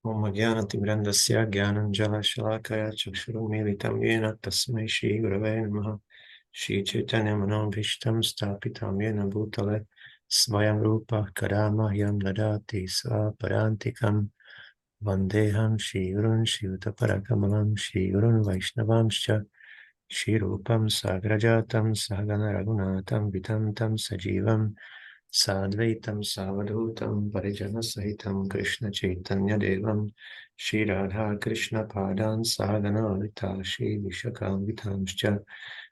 Om Jnana-timirandasya Jnananjala-shalakaya Chakshurumilitam Yena Tasmai Shri Gurave Namaha Shri Chaitanya Manobhishtam Stapitam Yena Bhutale Svayam Rupa Karamahyam Dadati Svaparantikam Vandeham Shri Gurun Shri Utaparakamalam Shri Gurun Vaishnavamscha Shri Rupam Sagrajatam Sahagana Raghunatam Vitantam Sajivam Sadvaitam Savadhutam Parijana Sahitam Krishna Chaitanya Devam Shri Radha Krishna Padan Sahagana Alita Shri Vishakam Vitamscha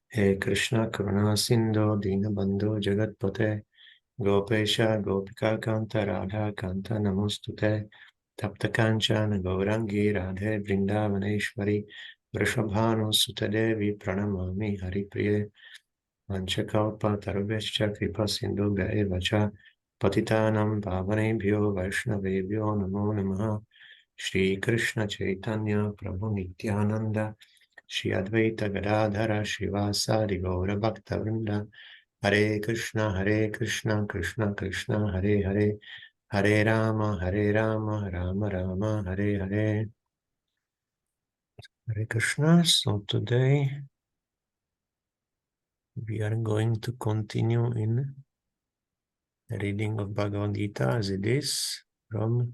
He Krishna Karuna Sindho Dinabandho Jagatpate Gopesha Gopika Kanta Radha Kanta Namostute Tapta Kanchana Gaurangi Radhe Vrindavaneshwari Vrishabhanu Sutadevi Pranamami Haripriye Vanchakalpa Tarubhescha Kripa Sindhu Vacha Patitanam Pavanebhyo Vaishnavebhyo Namo Namaha Shri Krishna Chaitanya Prabhu Nityananda Shri Advaita Gadadhara Shivasadi Gaura Bhakta Vrinda Hare Krishna Krishna Krishna Hare Hare Hare Rama Rama Rama Hare Hare Hare Krishna. So today we are going to continue in reading of Bhagavad-gita as it is from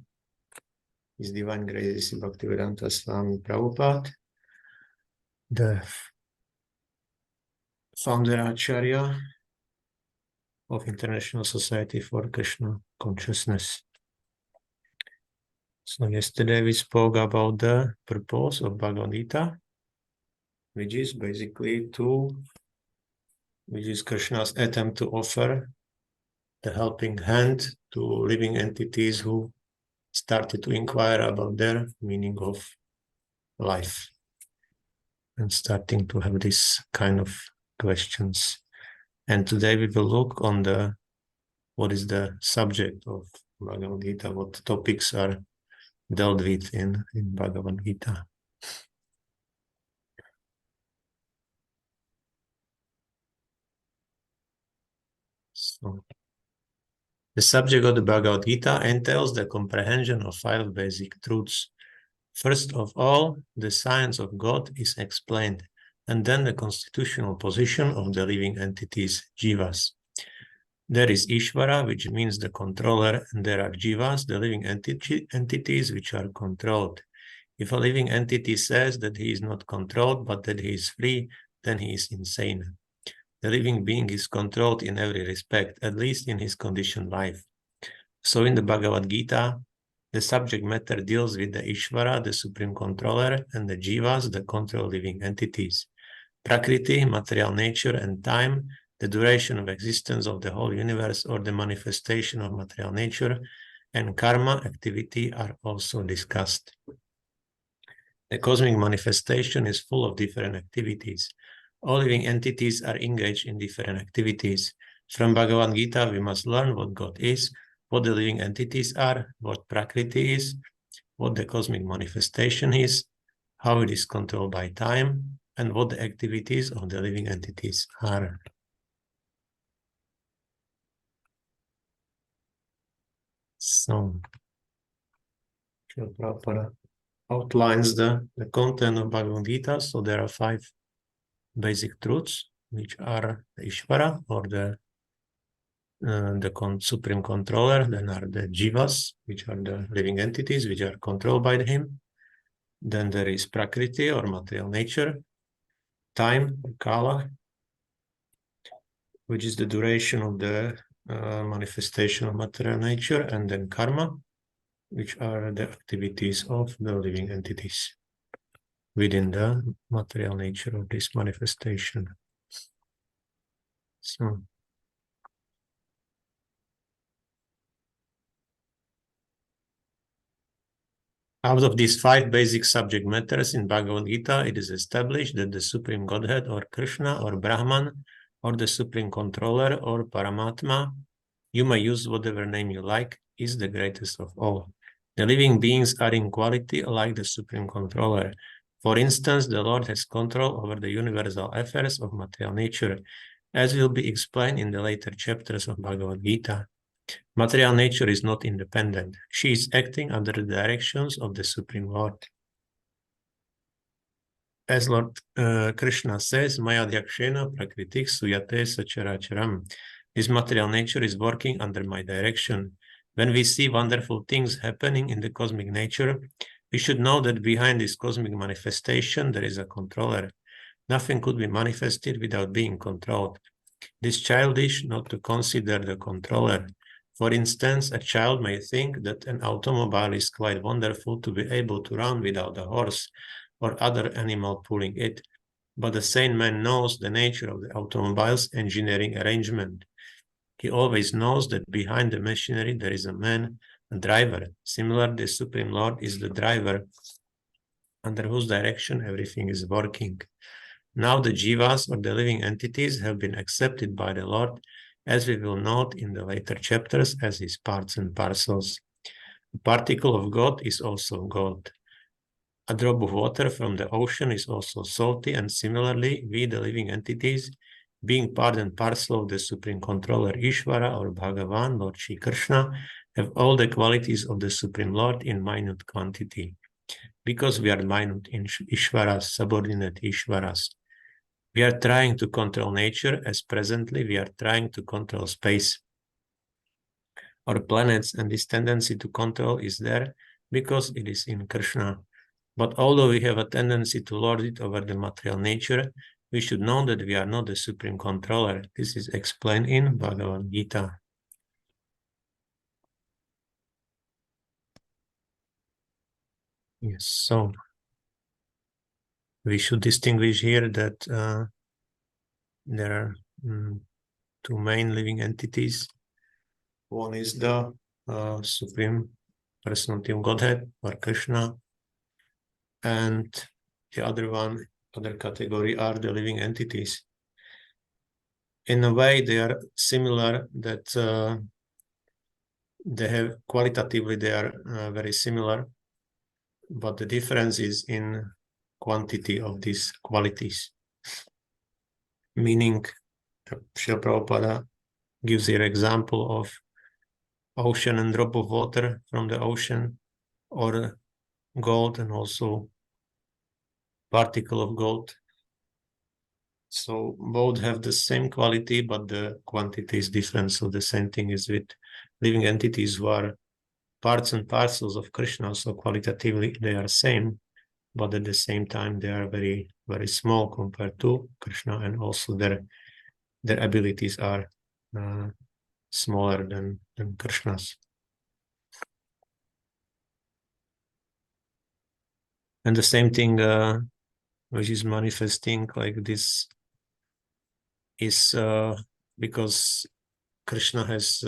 His Divine Grace Bhaktivedanta Swami Prabhupāda, the founder-ācārya of International Society for Krishna Consciousness. So yesterday we spoke about the purpose of Bhagavad-gita, which is basically Krishna's attempt to offer the helping hand to living entities who started to inquire about their meaning of life and starting to have this kind of questions. And today we will look on what is the subject of Bhagavad-gita, what topics are dealt with in Bhagavad-gita. So, the subject of the Bhagavad-gita entails the comprehension of 5 basic truths. First of all, the science of God is explained, and then the constitutional position of the living entities, jivas. There is Ishvara, which means the controller, and there are jivas, the living entities which are controlled. If a living entity says that he is not controlled, but that he is free, then he is insane. The living being is controlled in every respect, at least in his conditioned life. So in the Bhagavad-gita, the subject matter deals with the Ishvara, the supreme controller, and the jivas, the controlled living entities. Prakriti, material nature, and time, the duration of existence of the whole universe or the manifestation of material nature, and karma, activity, are also discussed. The cosmic manifestation is full of different activities. All living entities are engaged in different activities. From Bhagavad-gita, we must learn what God is, what the living entities are, what Prakriti is, what the cosmic manifestation is, how it is controlled by time, and what the activities of the living entities are. So, Prabhupada outlines the content of Bhagavad-gita. So there are 5 basic truths, which are the Ishvara, or the supreme controller. Then are the jivas, which are the living entities which are controlled by him. Then there is Prakriti, or material nature, time, kala, which is the duration of the manifestation of material nature, and then karma, which are the activities of the living entities within the material nature of this manifestation. So, out of these 5 basic subject matters in Bhagavad-gita, it is established that the Supreme Godhead, or Krishna, or Brahman, or the Supreme Controller, or Paramatma, you may use whatever name you like, is the greatest of all. The living beings are in quality like the Supreme Controller. For instance, the Lord has control over the universal affairs of material nature, as will be explained in the later chapters of Bhagavad-gita. Material nature is not independent. She is acting under the directions of the Supreme Lord. As Lord Krishna says, Maya Dyakshena Prakritik Suyate Sacharacharam. This material nature is working under my direction. When we see wonderful things happening in the cosmic nature, we should know that behind this cosmic manifestation there is a controller. Nothing could be manifested without being controlled. It is childish not to consider the controller. For instance, a child may think that an automobile is quite wonderful to be able to run without a horse or other animal pulling it, but the sane man knows the nature of the automobile's engineering arrangement. He always knows that behind the machinery there is a man, a driver. Similarly, the Supreme Lord is the driver under whose direction everything is working. Now the jivas, or the living entities, have been accepted by the Lord, as we will note in the later chapters, as his parts and parcels. A particle of God is also God. A drop of water from the ocean is also salty, and similarly, we, the living entities, being part and parcel of the Supreme Controller Ishvara or Bhagavan, Lord Shri Krishna, have all the qualities of the Supreme Lord in minute quantity. Because we are minute in Ishvaras, subordinate Ishvaras, we are trying to control nature as presently we are trying to control space or planets, and this tendency to control is there because it is in Krishna. But although we have a tendency to lord it over the material nature, we should know that we are not the supreme controller. This is explained in Bhagavad-gītā. Yes, so we should distinguish here that there are two main living entities. One is the Supreme Personality of Godhead, or Krishna, and the other category are the living entities. In a way, they are similar, that they have qualitatively they are very similar, but the difference is in quantity of these qualities. Meaning, Srila Prabhupada gives here example of ocean and drop of water from the ocean, or gold and also particle of gold. So both have the same quality, but the quantity is different. So the same thing is with living entities who are parts and parcels of Krishna. So qualitatively they are same, but at the same time they are very, very small compared to Krishna, and also their abilities are smaller than Krishna's. And the same thing which is manifesting like this is because Krishna has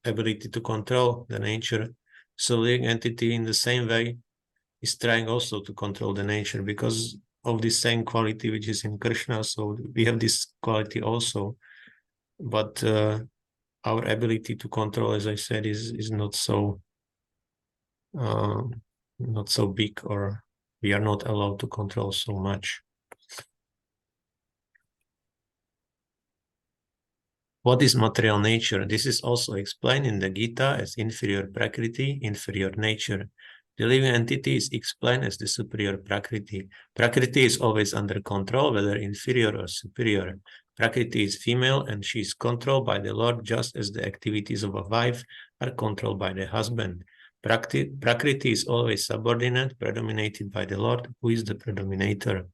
ability to control the nature. So living entity in the same way is trying also to control the nature because of this same quality which is in Krishna. So we have this quality also, but our ability to control, as I said, is not so big, or we are not allowed to control so much. What is material nature? This is also explained in the Gita as inferior prakriti, inferior nature. The living entity is explained as the superior prakriti. Prakriti is always under control, whether inferior or superior. Prakriti is female and she is controlled by the Lord, just as the activities of a wife are controlled by the husband. Prakriti is always subordinate, predominated by the Lord, who is the predominator.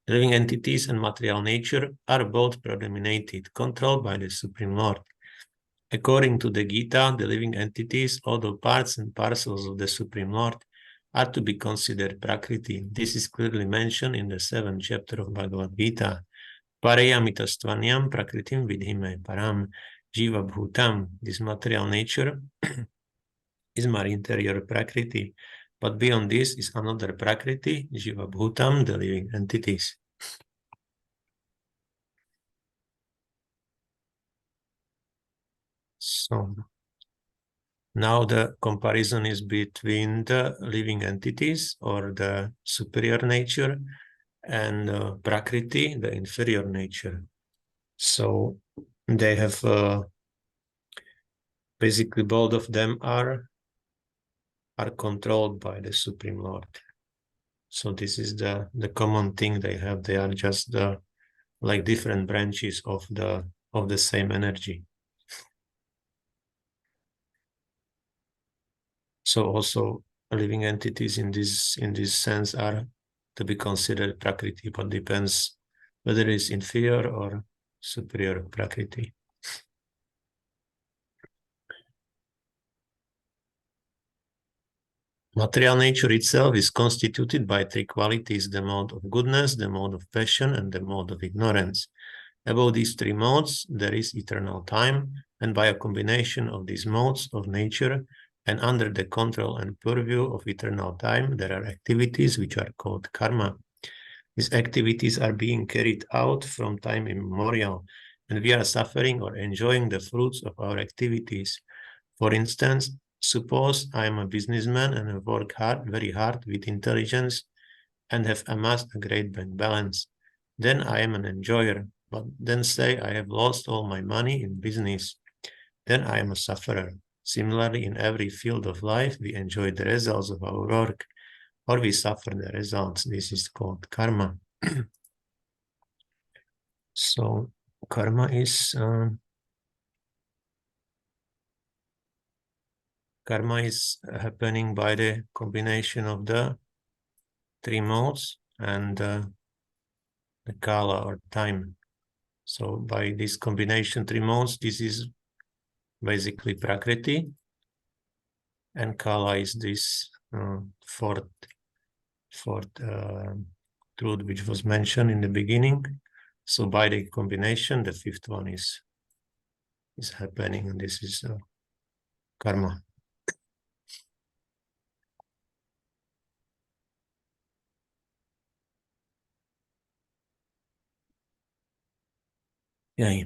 Living entities and material nature are both predominated, controlled by the Supreme Lord. According to the Gita, the living entities, although parts and parcels of the Supreme Lord, are to be considered Prakriti. This is clearly mentioned in the 7th chapter of Bhagavad-gītā. Parayamitastvanyam prakritim vidhime param jiva bhutam. This material nature is my interior Prakriti. But beyond this is another Prakriti, Jiva Bhutam, the living entities. So now the comparison is between the living entities, or the superior nature, and Prakriti, the inferior nature. So they have basically both of them are controlled by the Supreme Lord. So this is the common thing they have. They are just like different branches of the same energy. So also living entities in this sense are to be considered Prakriti, but depends whether it's inferior or superior Prakriti. Material nature itself is constituted by three qualities: the mode of goodness, the mode of passion, and the mode of ignorance. Above these three modes, there is eternal time, and by a combination of these modes of nature and under the control and purview of eternal time, there are activities which are called karma. These activities are being carried out from time immemorial, and we are suffering or enjoying the fruits of our activities. For instance, suppose I am a businessman and I work very hard with intelligence and have amassed a great bank balance. Then I am an enjoyer, but then say I have lost all my money in business. Then I am a sufferer. Similarly, in every field of life, we enjoy the results of our work, or we suffer the results. This is called karma. So karma is happening by the combination of the three modes and the kala or time. So by this combination three modes, this is basically Prakriti, and kala is this fourth truth which was mentioned in the beginning. So by the combination, the fifth one is happening, and this is karma. Yeah.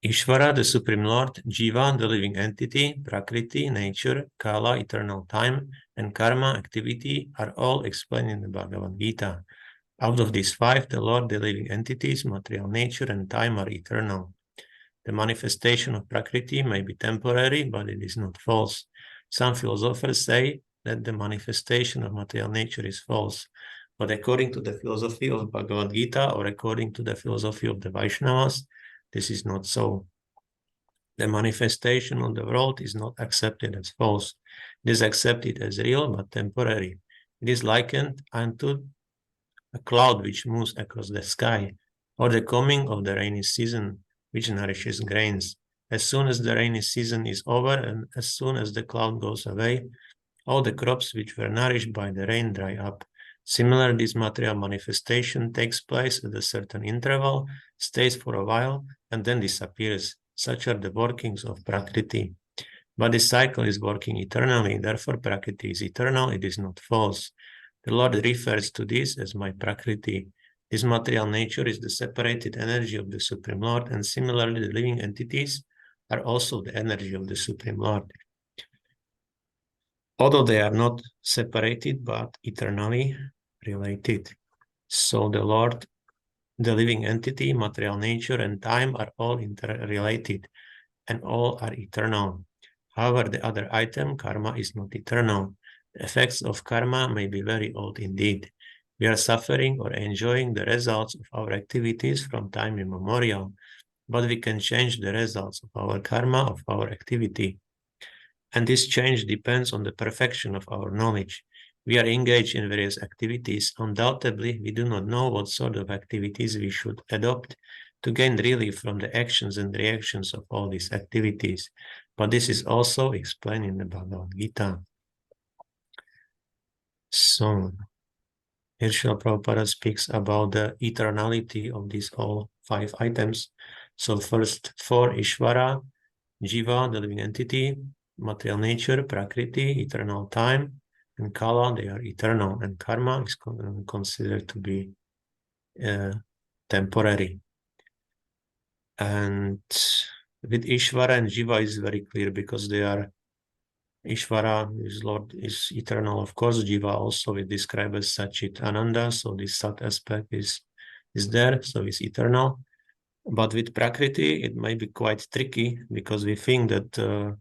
Ishvara, the Supreme Lord, Jiva, the living entity, Prakriti, nature, Kala, eternal time, and Karma, activity, are all explained in the Bhagavad-gītā. Out of these five, the Lord, the living entities, material nature, and time are eternal. The manifestation of Prakriti may be temporary, but it is not false. Some philosophers say that the manifestation of material nature is false. But according to the philosophy of Bhagavad-gītā, or according to the philosophy of the Vaishnavas, this is not so. The manifestation of the world is not accepted as false. It is accepted as real, but temporary. It is likened unto a cloud which moves across the sky, or the coming of the rainy season, which nourishes grains. As soon as the rainy season is over, and as soon as the cloud goes away, all the crops which were nourished by the rain dry up. Similarly, this material manifestation takes place at a certain interval, stays for a while, and then disappears. Such are the workings of Prakriti. But this cycle is working eternally, therefore Prakriti is eternal, it is not false. The Lord refers to this as my Prakriti. This material nature is the separated energy of the Supreme Lord, and similarly the living entities are also the energy of the Supreme Lord. Although they are not separated, but eternally related. So the Lord, the living entity, material nature, and time are all interrelated, and all are eternal. However, the other item, karma, is not eternal. The effects of karma may be very old indeed. We are suffering or enjoying the results of our activities from time immemorial, but we can change the results of our karma, of our activity. And this change depends on the perfection of our knowledge. We are engaged in various activities. Undoubtedly, we do not know what sort of activities we should adopt to gain relief from the actions and reactions of all these activities. But this is also explained in the Bhagavad-gītā. So, here Srila Prabhupada speaks about the eternality of these all five items. So first, for Ishvara, Jiva, the living entity, material nature, Prakriti, eternal time, and Kala, they are eternal, and Karma is considered to be temporary. And with Ishvara and Jiva is very clear, because they are, Ishvara, his Lord, is eternal, of course. Jiva also is described as Satchit Ananda, so this Sat aspect is there, so it's eternal. But with Prakriti, it may be quite tricky, because we think that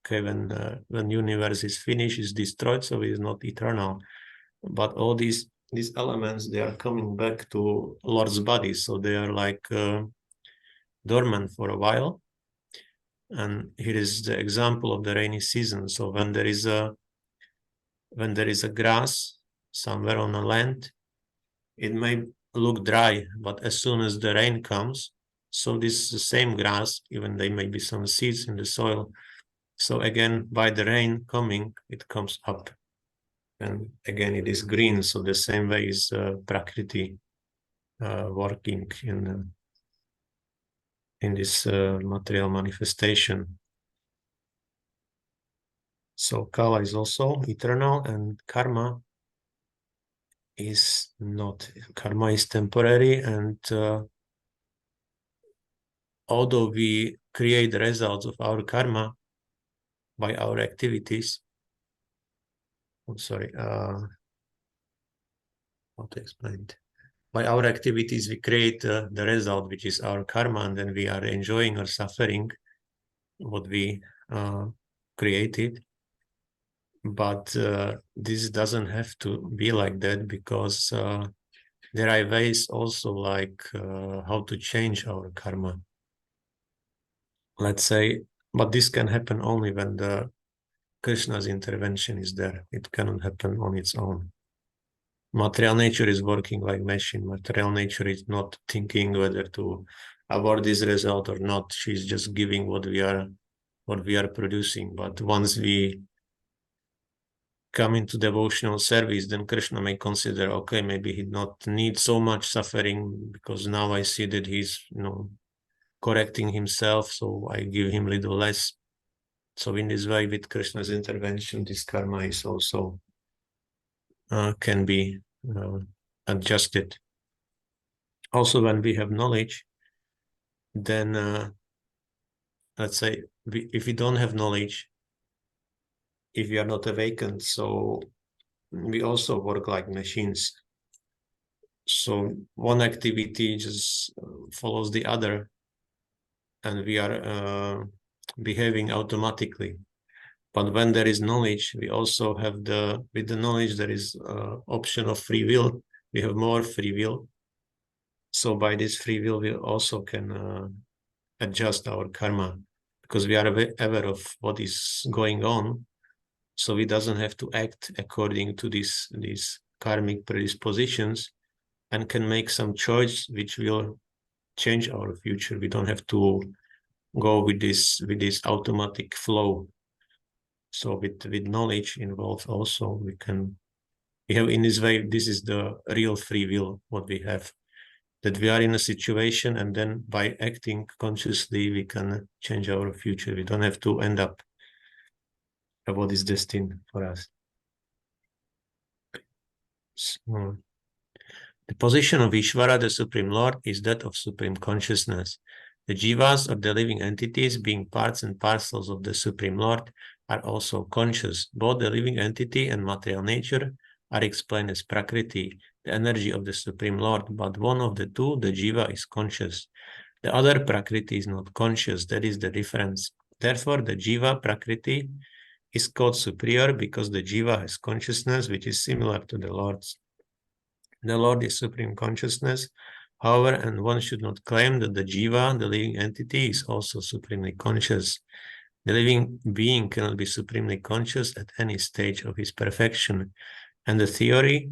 okay, when universe is finished, is destroyed, so it is not eternal. But all these elements, they are coming back to Lord's body, so they are like dormant for a while. And here is the example of the rainy season. So when there is a grass somewhere on the land, it may look dry, but as soon as the rain comes, so this is the same grass, even there may be some seeds in the soil. So again, by the rain coming, it comes up. And again, it is green. So the same way is Prakriti working in this material manifestation. So Kala is also eternal, and karma is not. Karma is temporary, and although we create the results of our karma by our activities, I'm sorry, how to explain it? By our activities, we create the result, which is our karma, and then we are enjoying or suffering what we created. But this doesn't have to be like that, because there are ways also, like how to change our karma. Let's say, but this can happen only when the Krishna's intervention is there. It cannot happen on its own. Material nature is working like machine. Material nature is not thinking whether to avoid this result or not. She's just giving what we are producing. But once we come into devotional service, then Krishna may consider, okay, maybe he not need so much suffering, because now I see that he's, correcting himself, so I give him little less. So in this way, with Krishna's intervention, this karma is also can be adjusted. Also, when we have knowledge, then let's say if we don't have knowledge, if we are not awakened, so we also work like machines. So one activity just follows the other, and we are behaving automatically. But when there is knowledge, we also have with the knowledge, there is option of free will. We have more free will. So by this free will, we also can adjust our karma, because we are aware of what is going on. So we doesn't have to act according to these karmic predispositions, and can make some choice which will change our future. We don't have to go with this automatic flow. So with knowledge involved also, we have in this way, this is the real free will, what we have, that we are in a situation, and then by acting consciously, we can change our future. We don't have to end up what is destined for us. So, the position of Ishvara, the Supreme Lord, is that of Supreme Consciousness. The jivas, or the living entities, being parts and parcels of the Supreme Lord, are also conscious. Both the living entity and material nature are explained as Prakriti, the energy of the Supreme Lord, but one of the two, the jiva, is conscious. The other Prakriti is not conscious. That is the difference. Therefore, the jiva Prakriti is called superior, because the jiva has consciousness which is similar to the Lord's. The Lord is Supreme Consciousness, however, and one should not claim that the jiva, the living entity, is also supremely conscious. The living being cannot be supremely conscious at any stage of his perfection, and the theory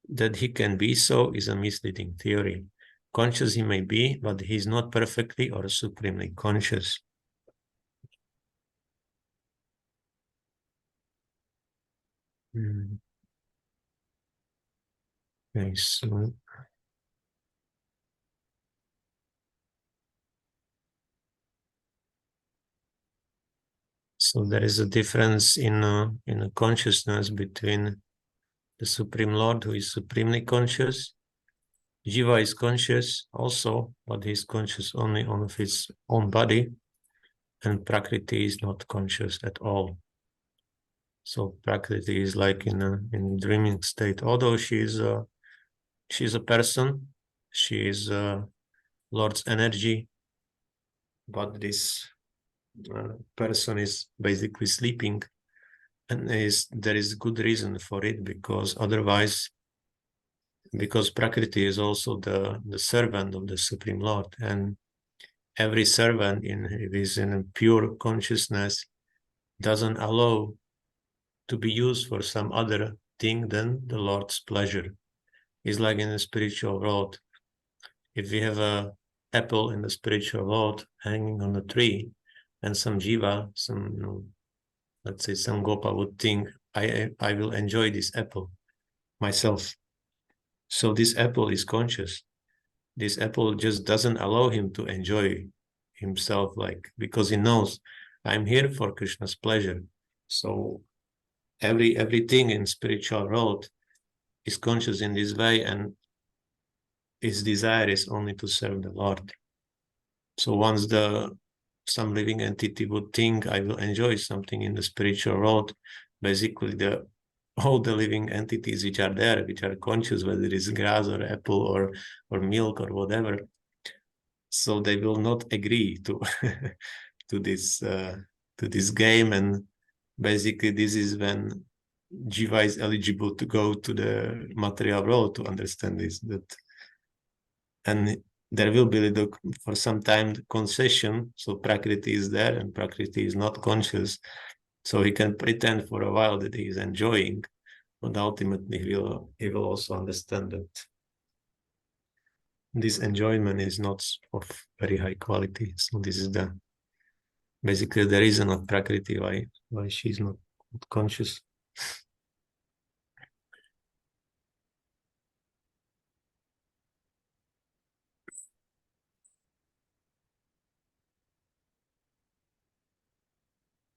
that he can be so is a misleading theory. Conscious he may be, but he is not perfectly or supremely conscious. Okay, so there is a difference in a consciousness between the Supreme Lord, who is supremely conscious. Jiva is conscious also, but he is conscious only of his own body, and Prakriti is not conscious at all. So Prakriti is like in a dreaming state. Although she is a person, she is Lord's energy, but this person is basically sleeping, and there is good reason for it, because otherwise, because Prakriti is also the servant of the Supreme Lord, and every servant is in a pure consciousness doesn't allow to be used for some other thing than the Lord's pleasure. It's like in the spiritual world. If we have an apple in the spiritual world hanging on the tree, and some jiva, let's say some gopa would think, I will enjoy this apple myself. So this apple is conscious. This apple just doesn't allow him to enjoy himself, because he knows I'm here for Krishna's pleasure. So everything in spiritual world is conscious in this way, and its desire is only to serve the Lord. So once some living entity would think I will enjoy something in the spiritual world, basically all the living entities which are there, which are conscious, whether it is grass or apple or milk or whatever, so they will not agree to to this game. And basically this is when jiva is eligible to go to the material world to understand this. And there will be for some time the concession. So Prakriti is there and Prakriti is not conscious, so he can pretend for a while that he is enjoying, but ultimately he will also understand that this enjoyment is not of very high quality. So this is basically the reason of Prakriti why she is not conscious.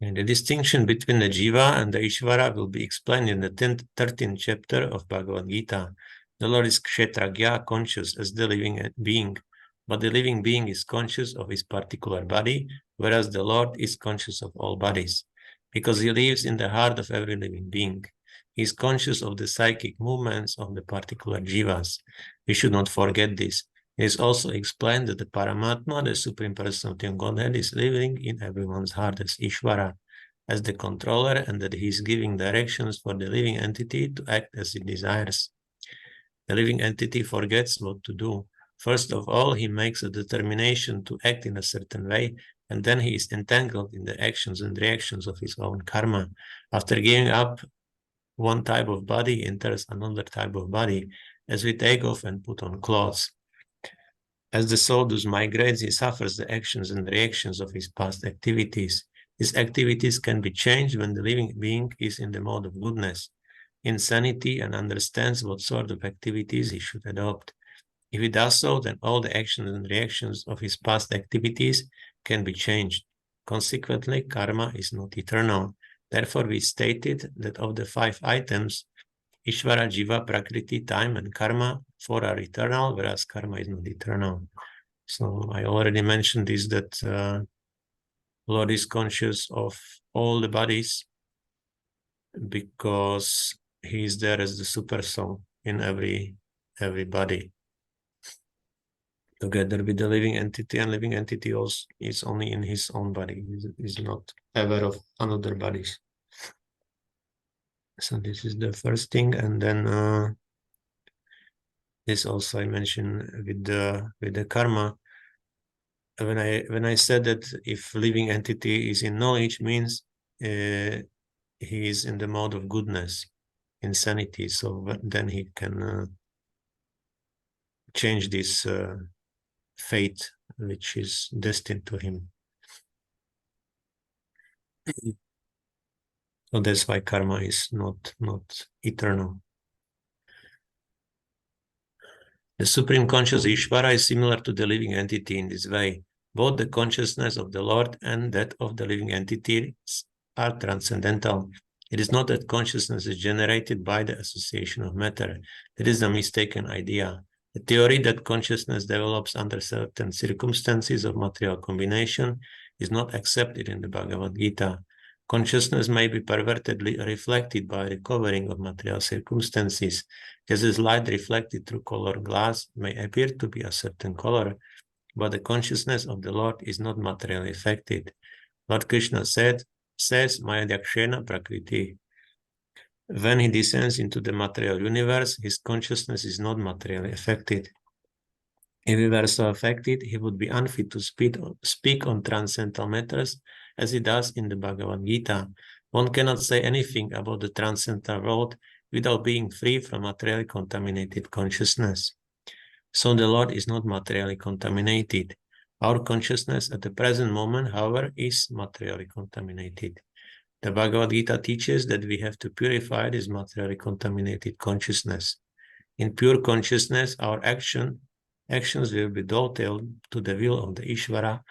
And the distinction between the jiva and the Ishvara will be explained in the 13th chapter of Bhagavad-gītā. The Lord is kshetragya, conscious as the living being, but the living being is conscious of his particular body, whereas the Lord is conscious of all bodies, because he lives in the heart of every living being. He is conscious of the psychic movements of the particular jivas. We should not forget this. It is also explained that the Paramatma, the Supreme Personality of Godhead, is living in everyone's heart as Ishvara, as the controller, and that he is giving directions for the living entity to act as it desires. The living entity forgets what to do. First of all, he makes a determination to act in a certain way, and then he is entangled in the actions and reactions of his own karma. After giving up one type of body, he enters another type of body, as we take off and put on clothes. As the soul thus migrates, he suffers the actions and reactions of his past activities. These activities can be changed when the living being is in the mode of goodness, insanity, and understands what sort of activities he should adopt. If he does so, then all the actions and reactions of his past activities can be changed. Consequently, karma is not eternal. Therefore, we stated that of the 5 items, Ishvara, Jiva, Prakriti, time, and karma, 4 are eternal, whereas karma is not eternal. So I already mentioned this, that Lord is conscious of all the bodies because he is there as the super soul in every body, together with the living entity, and living entity also is only in his own body. He is not aware of another bodies. So this is the first thing, and then this also I mentioned with the karma. When I said that if living entity is in knowledge, means he is in the mode of goodness, insanity. So then he can change this fate which is destined to him. So that's why karma is not eternal. The Supreme Conscious Ishvara is similar to the living entity in this way. Both the consciousness of the Lord and that of the living entity are transcendental. It is not that consciousness is generated by the association of matter. That is a mistaken idea. The theory that consciousness develops under certain circumstances of material combination is not accepted in the Bhagavad-gītā. Consciousness may be pervertedly reflected by recovering of material circumstances, just as light reflected through colored glass may appear to be a certain color, but the consciousness of the Lord is not materially affected. Lord Krishna says, Mayadhyakshena Prakriti. When he descends into the material universe, his consciousness is not materially affected. If he were so affected, he would be unfit to speak on transcendental matters as he does in the Bhagavad-gītā. One cannot say anything about the transcendental world without being free from materially contaminated consciousness. So the Lord is not materially contaminated. Our consciousness at the present moment, however, is materially contaminated. The Bhagavad-gīta teaches that we have to purify this materially contaminated consciousness. In pure consciousness, our actions will be dovetailed to the will of the Ishvara,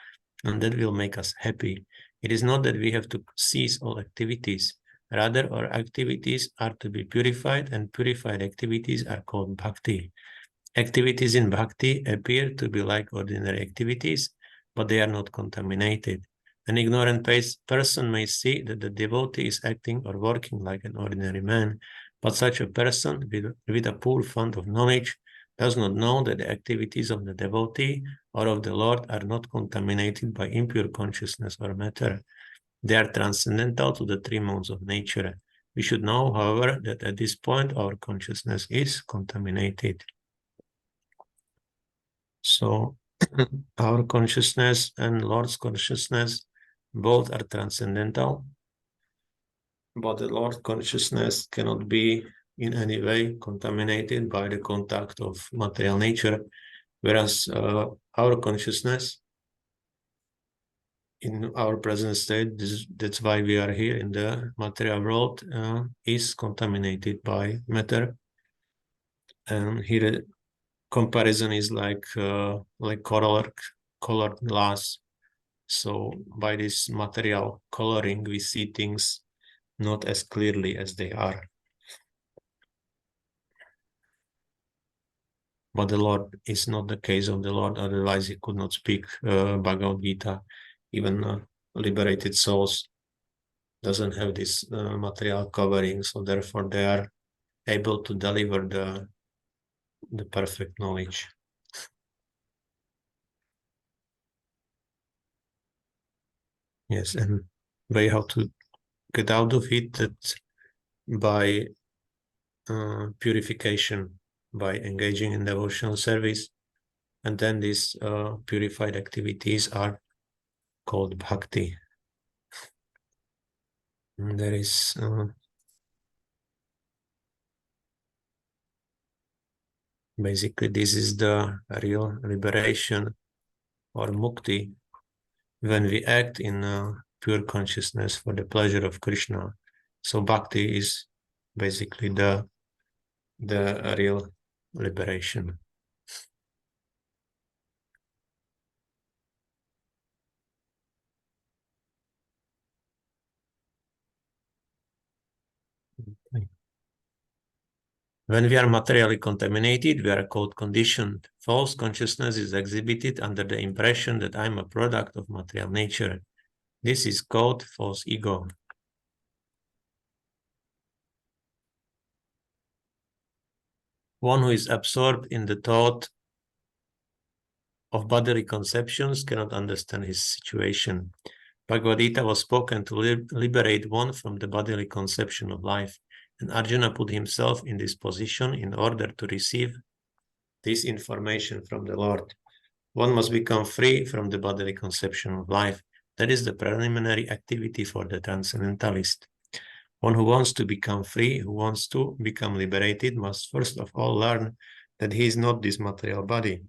and that will make us happy. It is not that we have to cease all activities. Rather, our activities are to be purified, and purified activities are called bhakti. Activities in bhakti appear to be like ordinary activities, but they are not contaminated. An ignorant person may see that the devotee is acting or working like an ordinary man, but such a person with a poor fund of knowledge does not know that the activities of the devotee or of the Lord are not contaminated by impure consciousness or matter. They are transcendental to the three modes of nature. We should know, however, that at this point our consciousness is contaminated. So our consciousness and Lord's consciousness both are transcendental, but the Lord's consciousness cannot be in any way contaminated by the contact of material nature, whereas our consciousness in our present state, that's why we are here in the material world, is contaminated by matter. And here comparison is like colored glass. So by this material coloring, we see things not as clearly as they are. But the Lord is not the case of the Lord, otherwise he could not speak Bhagavad-gītā. Even liberated souls doesn't have this material covering, so therefore they are able to deliver the perfect knowledge. Yes, and way how to get out of it, that by purification, by engaging in devotional service, and then these purified activities are called bhakti. And there is basically this is the real liberation or mukti when we act in pure consciousness for the pleasure of Krishna. So bhakti is basically the real liberation. When we are materially contaminated, we are called conditioned. False consciousness is exhibited under the impression that I am a product of material nature. This is called false ego. One who is absorbed in the thought of bodily conceptions cannot understand his situation. Bhagavad-gītā was spoken to liberate one from the bodily conception of life, and Arjuna put himself in this position in order to receive this information from the Lord. One must become free from the bodily conception of life. That is the preliminary activity for the transcendentalist. One who wants to become free, who wants to become liberated, must first of all learn that he is not this material body.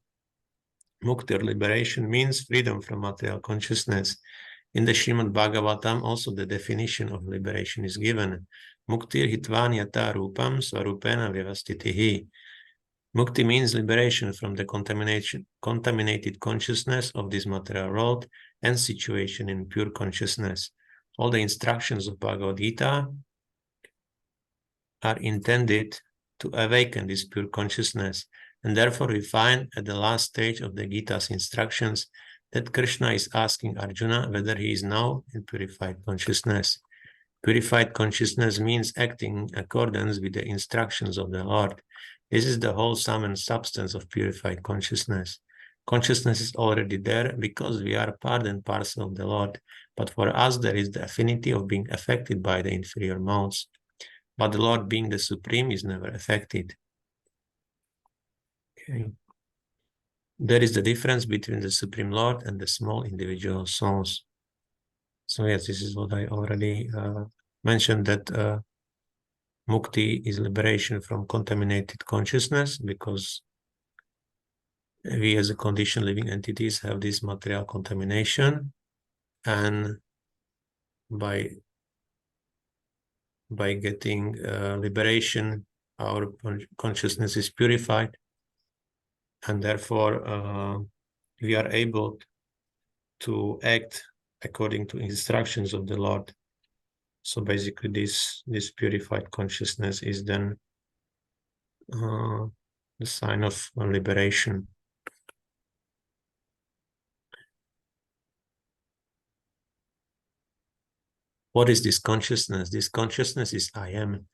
Mukti, or liberation, means freedom from material consciousness. In the Srimad Bhagavatam, also the definition of liberation is given. Muktir hitvan yata rupam svarupena vyavastitihi. Mukti means liberation from the contaminated consciousness of this material world and situation in pure consciousness. All the instructions of Bhagavad-gītā are intended to awaken this pure consciousness, and therefore we find at the last stage of the Gita's instructions that Krishna is asking Arjuna whether he is now in purified consciousness. Purified consciousness means acting in accordance with the instructions of the Lord. This is the whole sum and substance of purified consciousness. Consciousness is already there because we are part and parcel of the Lord. But for us, there is the affinity of being affected by the inferior modes. But the Lord, being the Supreme, is never affected. Okay. There is the difference between the Supreme Lord and the small individual souls. So yes, this is what I already mentioned, that mukti is liberation from contaminated consciousness, because we as a conditioned living entities have this material contamination, and by getting liberation, our consciousness is purified, and therefore we are able to act according to instructions of the Lord. So basically this purified consciousness is then the sign of liberation. What is this consciousness? This consciousness is I am.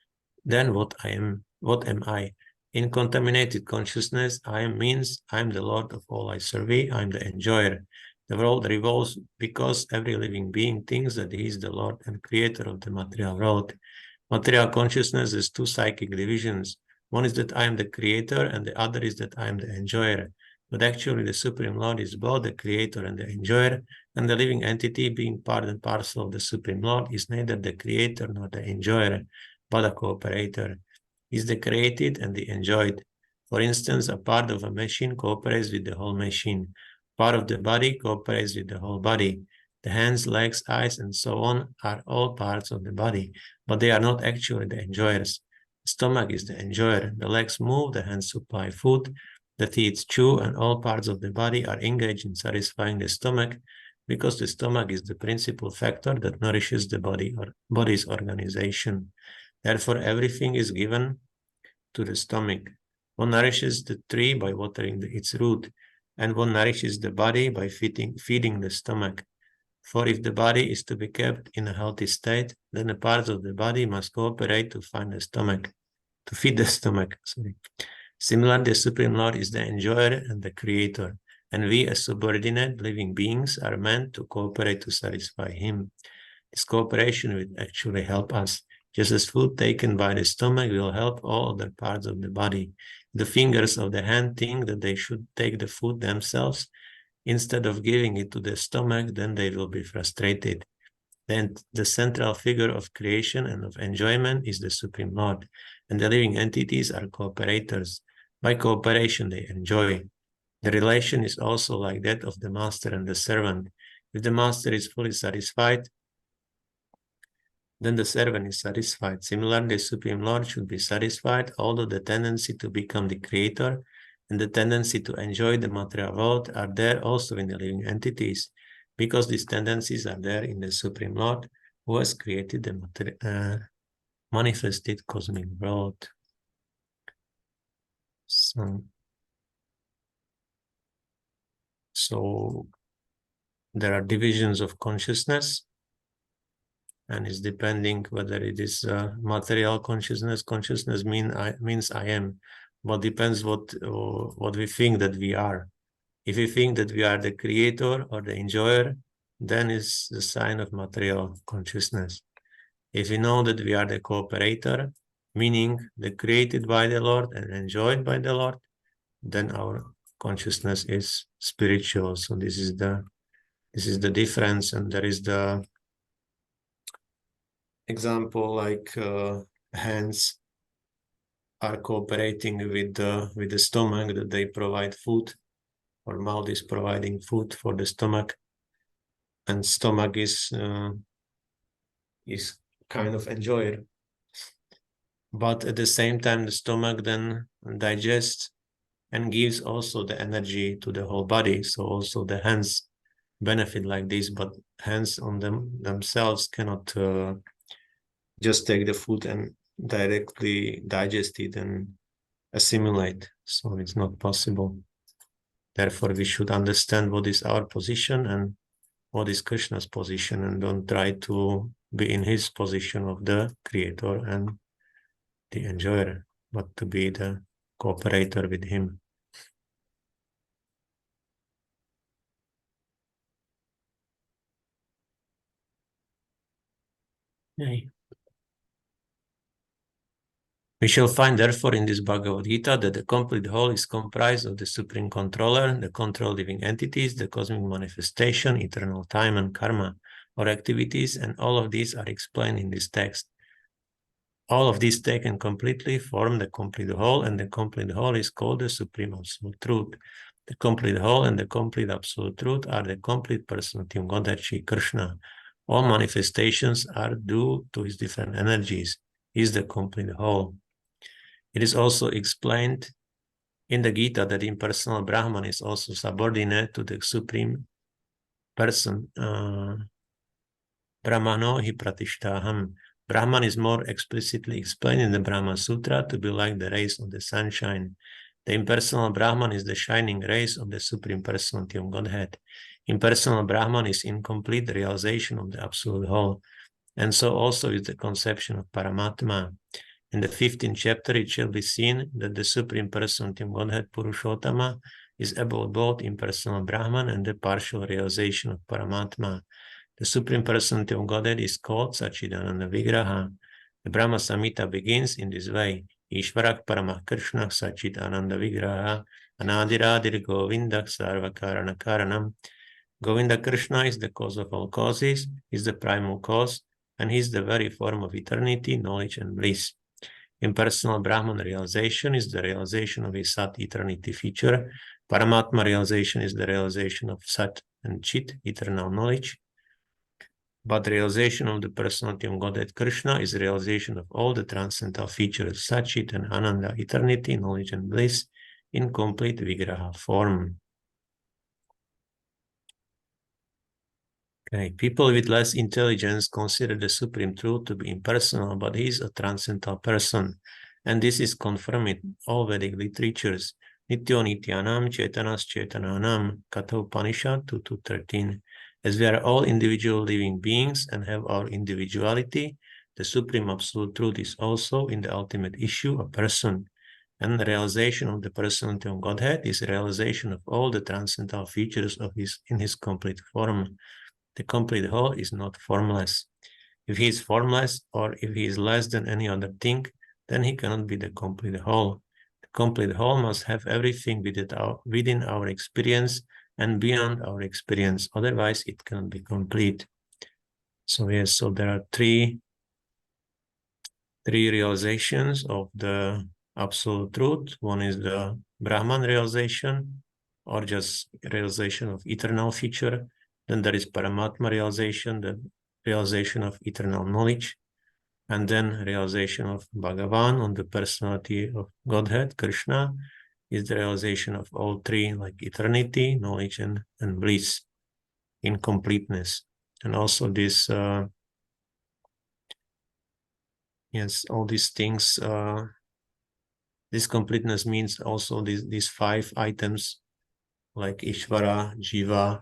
Then what I am? What am I? In contaminated consciousness, I am means I am the Lord of all I serve. I am the enjoyer. The world revolves because every living being thinks that he is the Lord and creator of the material world. Material consciousness has two psychic divisions. One is that I am the creator, and the other is that I am the enjoyer. But actually, the Supreme Lord is both the creator and the enjoyer, and the living entity, being part and parcel of the Supreme Lord, is neither the creator nor the enjoyer, but a cooperator. He is the created and the enjoyed. For instance, a part of a machine cooperates with the whole machine. Part of the body cooperates with the whole body. The hands, legs, eyes, and so on are all parts of the body, but they are not actually the enjoyers. The stomach is the enjoyer. The legs move, the hands supply food, the teeth chew, and all parts of the body are engaged in satisfying the stomach, because the stomach is the principal factor that nourishes the body or body's organization. Therefore, everything is given to the stomach. One nourishes the tree by watering its root, and one nourishes the body by feeding the stomach. For if the body is to be kept in a healthy state, then the parts of the body must cooperate to feed the stomach. Similarly, the Supreme Lord is the enjoyer and the creator, and we as subordinate living beings are meant to cooperate to satisfy him. This cooperation will actually help us, just as food taken by the stomach will help all other parts of the body. The fingers of the hand think that they should take the food themselves instead of giving it to the stomach, then they will be frustrated. Then the central figure of creation and of enjoyment is the Supreme Lord, and the living entities are cooperators. By cooperation, they enjoy. The relation is also like that of the master and the servant. If the master is fully satisfied, then the servant is satisfied. Similarly, the Supreme Lord should be satisfied, although the tendency to become the creator and the tendency to enjoy the material world are there also in the living entities, because these tendencies are there in the Supreme Lord, who has created the manifested cosmic world. So there are divisions of consciousness, and it's depending whether it is material consciousness. Consciousness means I am, but depends what we think that we are. If we think that we are the creator or the enjoyer, then it's the sign of material consciousness. If we know that we are the cooperator, meaning the created by the Lord and enjoyed by the Lord, then our consciousness is spiritual. So this is the difference, and there is the example like hands are cooperating with the stomach, that they provide food, or mouth is providing food for the stomach, and stomach is kind of enjoyer. But at the same time, the stomach then digests and gives also the energy to the whole body. So also the hands benefit like this, but hands on themselves cannot just take the food and directly digest it and assimilate. So it's not possible. Therefore, we should understand what is our position and what is Krishna's position, and don't try to be in his position of the creator and the enjoyer, but to be the cooperator with him. Okay. We shall find, therefore, in this Bhagavad-gītā that the complete whole is comprised of the Supreme Controller, the controlled living entities, the cosmic manifestation, eternal time, and karma, or activities, and all of these are explained in this text. All of these taken completely form the complete whole, and the complete whole is called the Supreme Absolute Truth. The complete whole and the complete Absolute Truth are the complete personality of Godhead, Shri Krishna. All manifestations are due to his different energies. He is the complete whole. It is also explained in the Gita that impersonal Brahman is also subordinate to the Supreme Person. Brahmano hi pratishtaham. Brahman is more explicitly explained in the Brahma Sutra to be like the rays of the sunshine. The impersonal Brahman is the shining rays of the Supreme Personality of Godhead. Impersonal Brahman is incomplete realization of the Absolute Whole, and so also is the conception of Paramatma. In the 15th chapter, it shall be seen that the Supreme Personality of Godhead, Purushottama, is about both impersonal Brahman and the partial realization of Paramatma. The Supreme Personality of Godhead is called Sachidananda Vigraha. The Brahma Samhita begins in this way. Ishvarak Paramah Krishna Sachidananda Vigraha Anadiradir Govindak Sarva Karana Karanam. Govinda Krishna is the cause of all causes, is the primal cause, and he is the very form of eternity, knowledge, and bliss. Impersonal Brahman realization is the realization of his Sat eternity feature. Paramatma realization is the realization of Sat and Chit, eternal knowledge. But realization of the personality of Godhead Krishna is realization of all the transcendental features, Sat, Chit, and Ananda, eternity, knowledge, and bliss in complete Vigraha form. Okay, people with less intelligence consider the Supreme Truth to be impersonal, but he is a transcendental person. And this is confirmed in all Vedic literatures. Nityo Nityanam Chetanas Chetananam Katha Upanishad 2.13. As we are all individual living beings and have our individuality, the Supreme Absolute Truth is also, in the ultimate issue, a person. And the realization of the personality of Godhead is realization of all the transcendental features of in his complete form. The complete whole is not formless. If he is formless, or if he is less than any other thing, then he cannot be the complete whole. The complete whole must have everything within our experience and beyond our experience. Otherwise, it cannot be complete. So yes, so there are three realizations of the Absolute Truth. One is the Brahman realization, or just realization of eternal feature. Then there is Paramatma realization, the realization of eternal knowledge, and then realization of Bhagavan on the personality of Godhead, Krishna, is the realization of all three, like eternity, knowledge, and bliss in completeness. And also this, yes, all these things, this completeness means also these 5 items, like Ishvara, Jiva,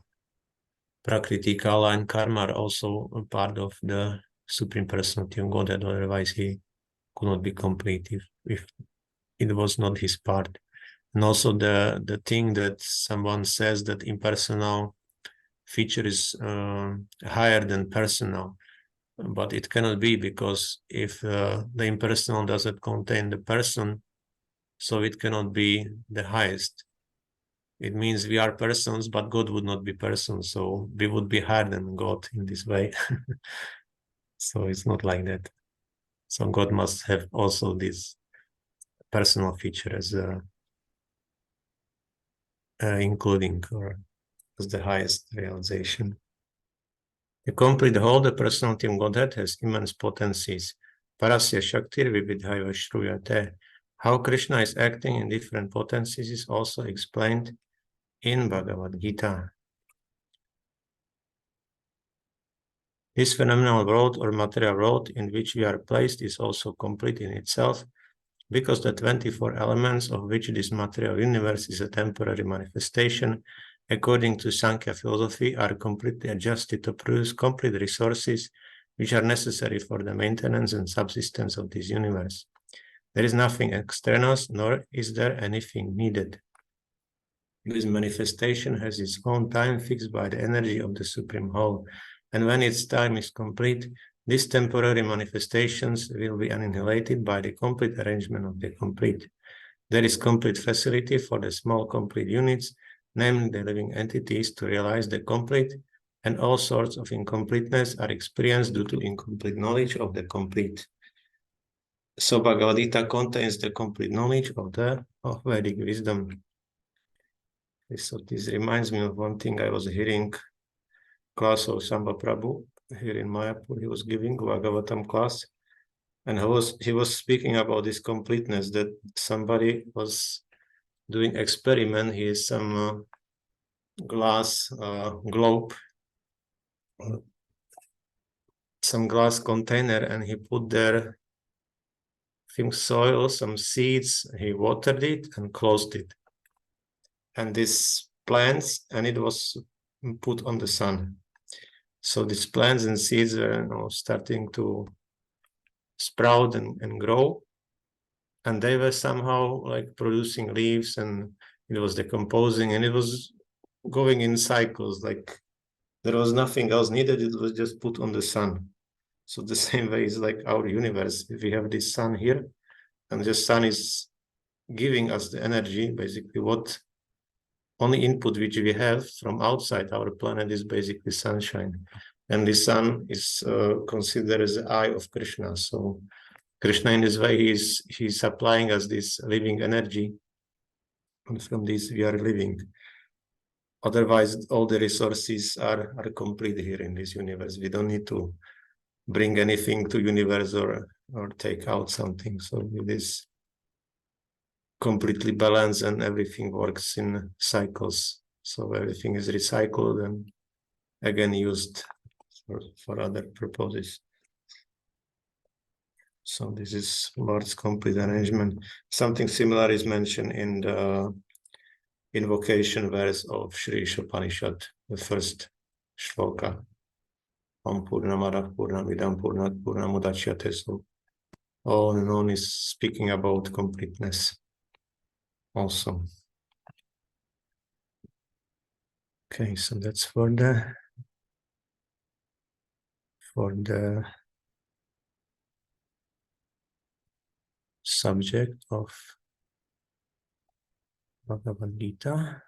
Prakriti, Kala, and Karma are also a part of the Supreme Personality of Godhead. Otherwise, he could not be complete if it was not his part. And also the thing that someone says that impersonal feature is higher than personal, but it cannot be, because if the impersonal doesn't contain the person, so it cannot be the highest. It means we are persons, but God would not be person, so we would be higher than God in this way. So it's not like that. So God must have also this personal feature as including or as the highest realization. The complete whole, the personality of Godhead, has immense potencies. Parasya Shaktir Vividhaiva Shruyate. How Krishna is acting in different potencies is also explained in Bhagavad-gītā. This phenomenal world or material world in which we are placed is also complete in itself, because the 24 elements of which this material universe is a temporary manifestation, according to Sankhya philosophy, are completely adjusted to produce complete resources which are necessary for the maintenance and subsistence of this universe. There is nothing extraneous, nor is there anything needed. This manifestation has its own time fixed by the energy of the Supreme Whole, and when its time is complete, These temporary manifestations will be annihilated by the complete arrangement of the complete. There is complete facility for the small complete units, namely the living entities, to realize the complete, and all sorts of incompleteness are experienced due to incomplete knowledge of the complete. So Bhagavad-gītā contains the complete knowledge of Vedic wisdom. So this reminds me of one thing I was hearing class of Samba Prabhu here in Mayapur. He was giving Bhagavatam class, and he was speaking about this completeness, that somebody was doing experiment. He has some glass globe, some glass container, and he put there, I think, soil, some seeds. He watered it and closed it. And these plants, and it was put on the sun. So these plants and seeds were starting to sprout and grow. And they were somehow like producing leaves, and it was decomposing, and it was going in cycles. Like there was nothing else needed. It was just put on the sun. So the same way is like our universe. If we have this sun here, and the sun is giving us the energy, basically what only input which we have from outside our planet is basically sunshine. And the sun is considered as the eye of Krishna. So Krishna, in this way, he's supplying us this living energy, and from this we are living. Otherwise, all the resources are complete here in this universe. We don't need to bring anything to universe or take out something. So it is completely balanced, and everything works in cycles. So everything is recycled and again used for other purposes. So this is Lord's complete arrangement. Something similar is mentioned in the invocation verse of Shri Ishopanishad, the first shloka. Om Purnamada Purnamidam Purnat Purnamudachyate. So on and on is speaking about completeness also. Okay, so that's for the subject of Bhagavad-gītā.